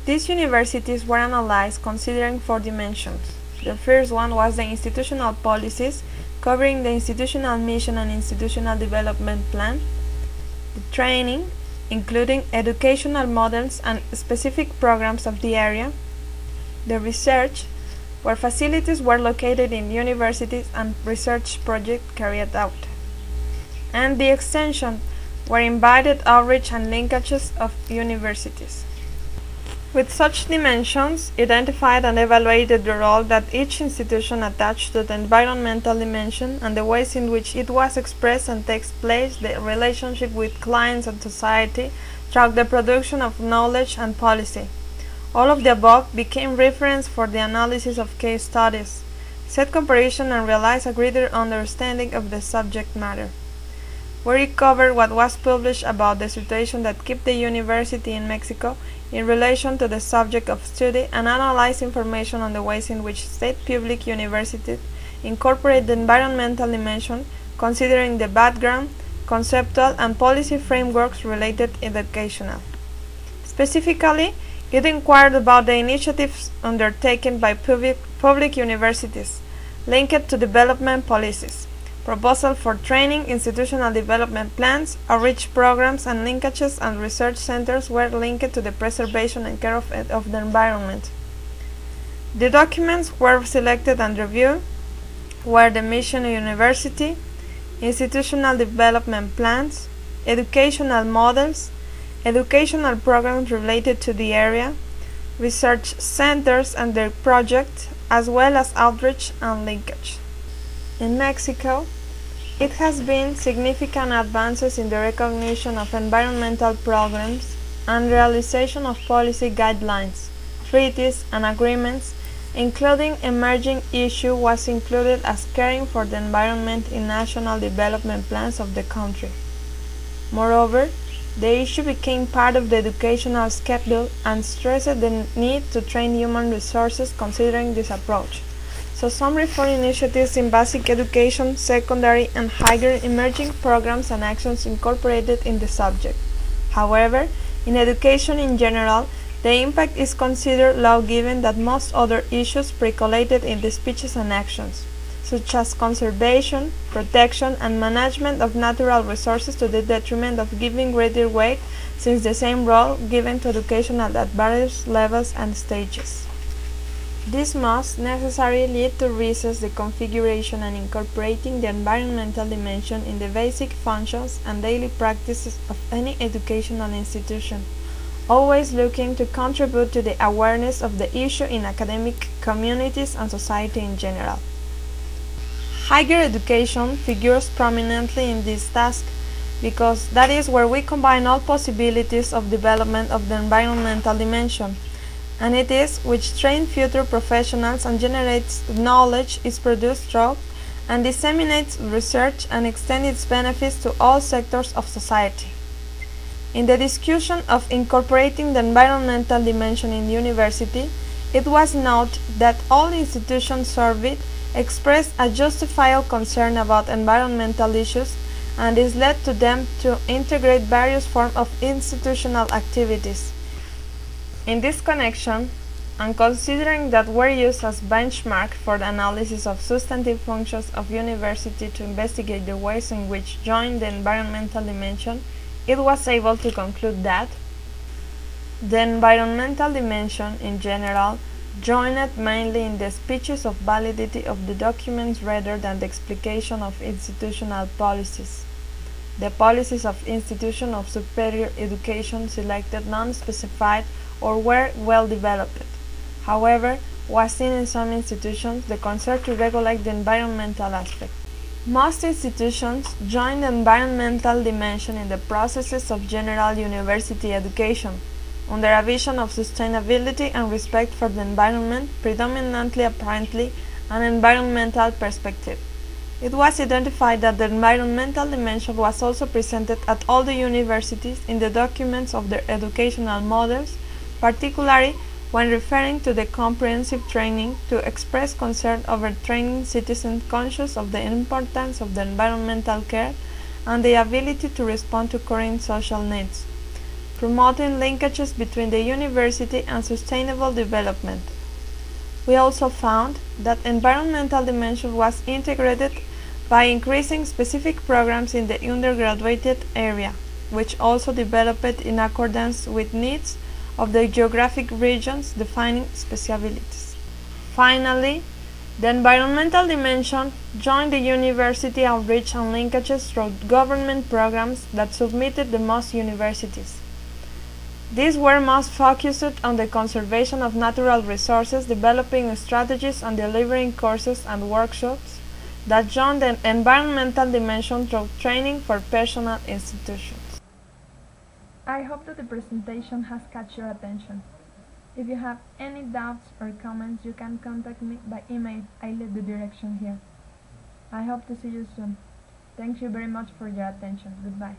These universities were analyzed considering 4 dimensions. The first one was the institutional policies, covering the institutional mission and institutional development plan, the training, including educational models and specific programs of the area, the research, where facilities were located in universities and research projects carried out, and the extension, where invited outreach and linkages of universities. With such dimensions, identified and evaluated the role that each institution attached to the environmental dimension and the ways in which it was expressed and takes place, the relationship with clients and society, through the production of knowledge and policy. All of the above became reference for the analysis of case studies, set comparison and realize a greater understanding of the subject matter. We recovered what was published about the situation that kept the university in Mexico in relation to the subject of study and analyze information on the ways in which state public universities incorporate the environmental dimension, considering the background, conceptual, and policy frameworks related to educational. Specifically, it inquired about the initiatives undertaken by public universities linked to development policies, proposal for training, institutional development plans, outreach programs, and linkages and research centers were linked to the preservation and care of the environment. The documents were selected and reviewed were the mission university, institutional development plans, educational models, educational programs related to the area, research centers and their projects, as well as outreach and linkage. In Mexico, it has been significant advances in the recognition of environmental programs and realization of policy guidelines, treaties, and agreements, including emerging issue was included as caring for the environment in national development plans of the country. Moreover, the issue became part of the educational schedule and stressed the need to train human resources considering this approach. So some reform initiatives in basic education, secondary, and higher emerging programs and actions incorporated in the subject. However, in education in general, the impact is considered low given that most other issues percolated in the speeches and actions, such as conservation, protection, and management of natural resources to the detriment of giving greater weight since the same role given to education at various levels and stages. This must necessarily lead to recess the configuration and incorporating the environmental dimension in the basic functions and daily practices of any educational institution, always looking to contribute to the awareness of the issue in academic communities and society in general. Higher education figures prominently in this task because that is where we combine all possibilities of development of the environmental dimension, and it is which trains future professionals and generates knowledge, is produced through, and disseminates research and extends its benefits to all sectors of society. In the discussion of incorporating the environmental dimension in university, it was noted that all institutions surveyed expressed a justifiable concern about environmental issues, and this led to them to integrate various forms of institutional activities. In this connection, and considering that were used as benchmark for the analysis of substantive functions of university to investigate the ways in which join the environmental dimension, it was able to conclude that the environmental dimension in general joined mainly in the speeches of validity of the documents rather than the explication of institutional policies. The policies of institutions of superior education selected non-specified or were well developed. However, was seen in some institutions the concern to regulate the environmental aspect. Most institutions join the environmental dimension in the processes of general university education, under a vision of sustainability and respect for the environment, predominantly apparently an environmental perspective. It was identified that the environmental dimension was also presented at all the universities in the documents of their educational models, particularly when referring to the comprehensive training to express concern over training citizens conscious of the importance of the environmental care and the ability to respond to current social needs. promoting linkages between the university and sustainable development. We also found that environmental dimension was integrated by increasing specific programs in the undergraduate area, which also developed in accordance with needs of the geographic regions defining specialties. Finally, the environmental dimension joined the university outreach and linkages through government programs that submitted the most universities. These were most focused on the conservation of natural resources, developing strategies and delivering courses and workshops that joined the environmental dimension through training for personal institutions. I hope that the presentation has caught your attention. If you have any doubts or comments, you can contact me by email. I leave the direction here. I hope to see you soon. Thank you very much for your attention. Goodbye.